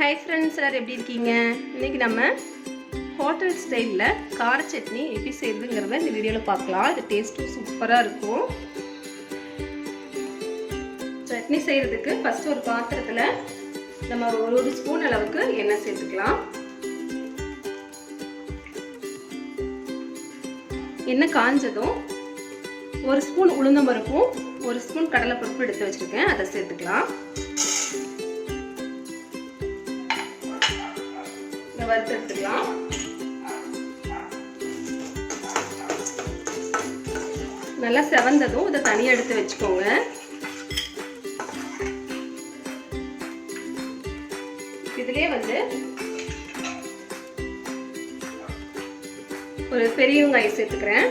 Hi friends, sir எப்படி இருக்கீங்க? இன்றைக்கி நம்ம ஹோட்டல் ஸ்டைலில் கார சட்னி எப்படி செய்யுதுங்கிறத இந்த வீடியோவில் பார்க்கலாம். இது டேஸ்ட்டும் சூப்பராக இருக்கும். சட்னி செய்கிறதுக்கு ஃபஸ்ட்டு ஒரு பாத்திரத்தில் நம்ம ஒரு ஸ்பூன் அளவுக்கு எண்ணெய் சேர்த்துக்கலாம். எண்ணெய் காஞ்சதும் ஒரு ஸ்பூன் உளுந்தம்பருப்பும் ஒரு ஸ்பூன் கடலைப்பருப்பு எடுத்து வச்சுருக்கேன், அதை சேர்த்துக்கலாம். வறுத்து எடுத்துக்கலாம். நல்லா செவந்ததும் இதை தனியாக எடுத்து வச்சுக்கோங்க. இதுலயே ஒரு பெரிய வெங்காயம் சேர்த்துக்கிறேன்.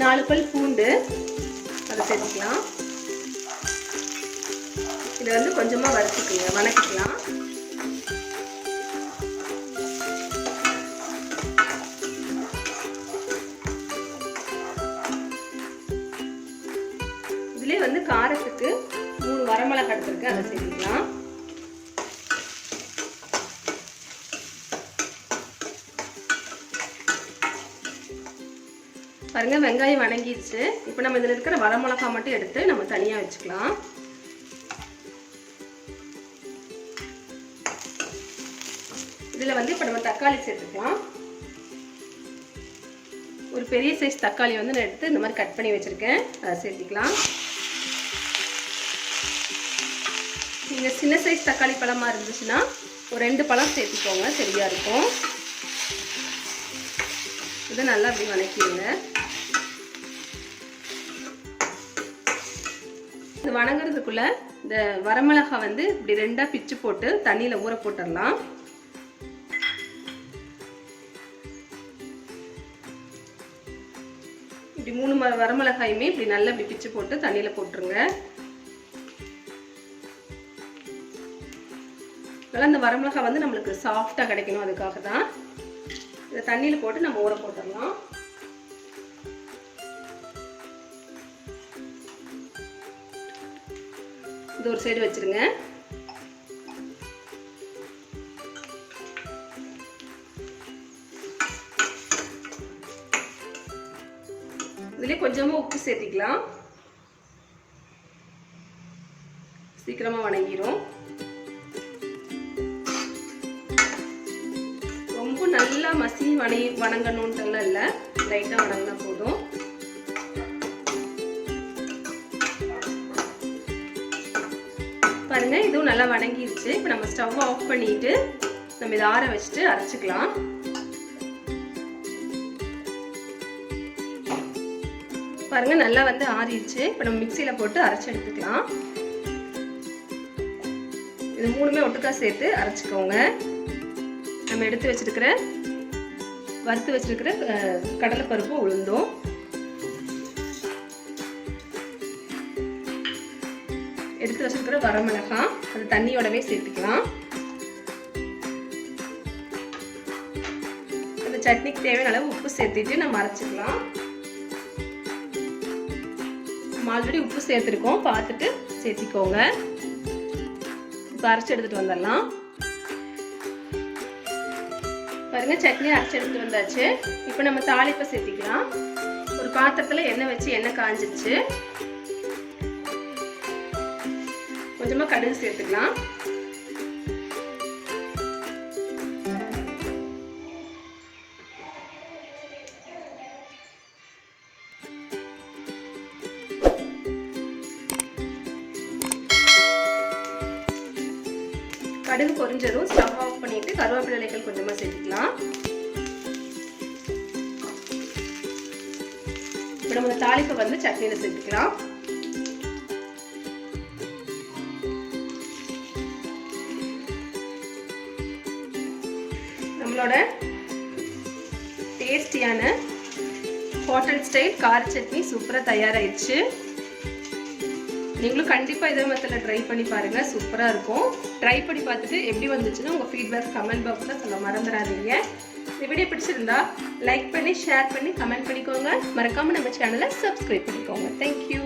நாலு பல் பூண்டு அதை சேர்த்துக்கலாம். இதை கொஞ்சமாக வறுத்துக்குங்க, வணக்கிக்கலாம். இதுலேயே காரத்துக்கு 3 வரமிளகாய் எடுத்துருக்கு, அதை சேர்த்துக்கலாம். பாருங்க, வெங்காயம் வணங்கிடுச்சு. இப்போ நம்ம இதில் இருக்கிற வரமிளகாய் மட்டும் எடுத்து நம்ம தனியாக வச்சுக்கலாம். இதில் இப்போ நம்ம தக்காளி சேர்த்துக்கலாம். ஒரு பெரிய சைஸ் தக்காளி நான் எடுத்து இந்த மாதிரி கட் பண்ணி வச்சுருக்கேன், அதை சேர்த்துக்கலாம். நீங்கள் சின்ன சைஸ் தக்காளி பழமாக இருந்துச்சுன்னா ஒரு 2 பழம் சேர்த்துக்கோங்க, சரியாக இருக்கும். இதை நல்லா அப்படி வணக்கிடுங்க. இது வணங்குறதுக்குள்ளே இந்த வரமிளகாய் இப்படி 2ஆக பிச்சு போட்டு தண்ணியில் ஊற போட்டுடலாம். இப்படி 3 வரமிளகாயுமே இப்படி நல்லா இப்படி பிச்சு போட்டு தண்ணியில் போட்டுருங்க. அதனால் அந்த வரமிளகாய் நம்மளுக்கு சாஃப்டாக கிடைக்கணும், அதுக்காக தான். இதை தண்ணியில் போட்டு நம்ம ஊற போட்டுடலாம். இது ஒரு சைடு வச்சிருங்க. இதுலேயே கொஞ்சமாக உப்பு சேர்த்திக்கலாம், சீக்கிரமாக வணங்கிடும். ரொம்ப நல்லா மசி வணங்கணுன்ட்டுலாம் இல்லை, லைட்டாக வணங்கினா போதும். பாருங்க, இதுவும் நல்லா வணங்கிடுச்சு. இப்போ நம்ம ஸ்டவ் ஆஃப் பண்ணிட்டு நம்ம இதை ஆற வச்சுட்டு அரைச்சிக்கலாம். பாருங்க, நல்லா ஆறிடுச்சு. இப்போ நம்ம மிக்சியில் போட்டு அரைச்சி எடுத்துக்கலாம். இது 3மே ஒட்டுக்கா சேர்த்து அரைச்சிக்கோங்க. நம்ம எடுத்து வச்சிருக்கிற வறுத்து வச்சிருக்கிற கடலைப்பருப்பு உளுந்தும், எடுத்து வச்சிருக்கிற வரமிளகாய் அது தண்ணியோடவே சேர்த்துக்கலாம். அந்த சட்னிக்கு தேவையான அளவு உப்பு சேர்த்துட்டு நம்ம அரைச்சிக்கலாம். ஆல்ரெடி உப்பு சேர்த்துருக்கோம், பார்த்துட்டு சேர்த்திக்கோங்க. இப்போ அரைச்சி எடுத்துகிட்டு வந்துடலாம். பாருங்க, சட்னி அரைச்சி எடுத்துகிட்டு வந்தாச்சு. இப்போ நம்ம தாளிப்பை சேர்த்திக்கலாம். ஒரு பாத்திரத்தில் எண்ணெய் வச்சு எண்ணெய் காஞ்சிச்சு. கொஞ்சமாக கடுகு சேர்த்துக்கலாம். கடுகு பொரிஞ்சதும் ஸ்டவ் ஆஃப் பண்ணிட்டு கருவேப்பிலை இலைகள் கொஞ்சமாக சேர்த்துக்கலாம். இப்போ நம்ம இந்த தாளிப்பை சட்னியில் சேர்த்துக்கலாம். நம்மளோட டேஸ்டியான ஹோட்டல் ஸ்டைல் கார சட்னி சூப்பராக தயாராகிடுச்சு. நீங்களும் கண்டிப்பாக இதே மெத்தடில் ட்ரை பண்ணி பாருங்கள், சூப்பராக இருக்கும். ட்ரை பண்ணி பார்த்துட்டு எப்படி வந்துச்சுன்னா உங்கள் ஃபீட்பேக் கமெண்ட் பாக்ஸில் சொல்ல மறந்துடாதீங்க. இந்த வீடியோ பிடிச்சிருந்தா லைக் பண்ணி ஷேர் பண்ணி கமெண்ட் பண்ணிக்கோங்க. மறக்காமல் நம்ம சேனலை சப்ஸ்கிரைப் பண்ணிக்கோங்க. தேங்க்யூ.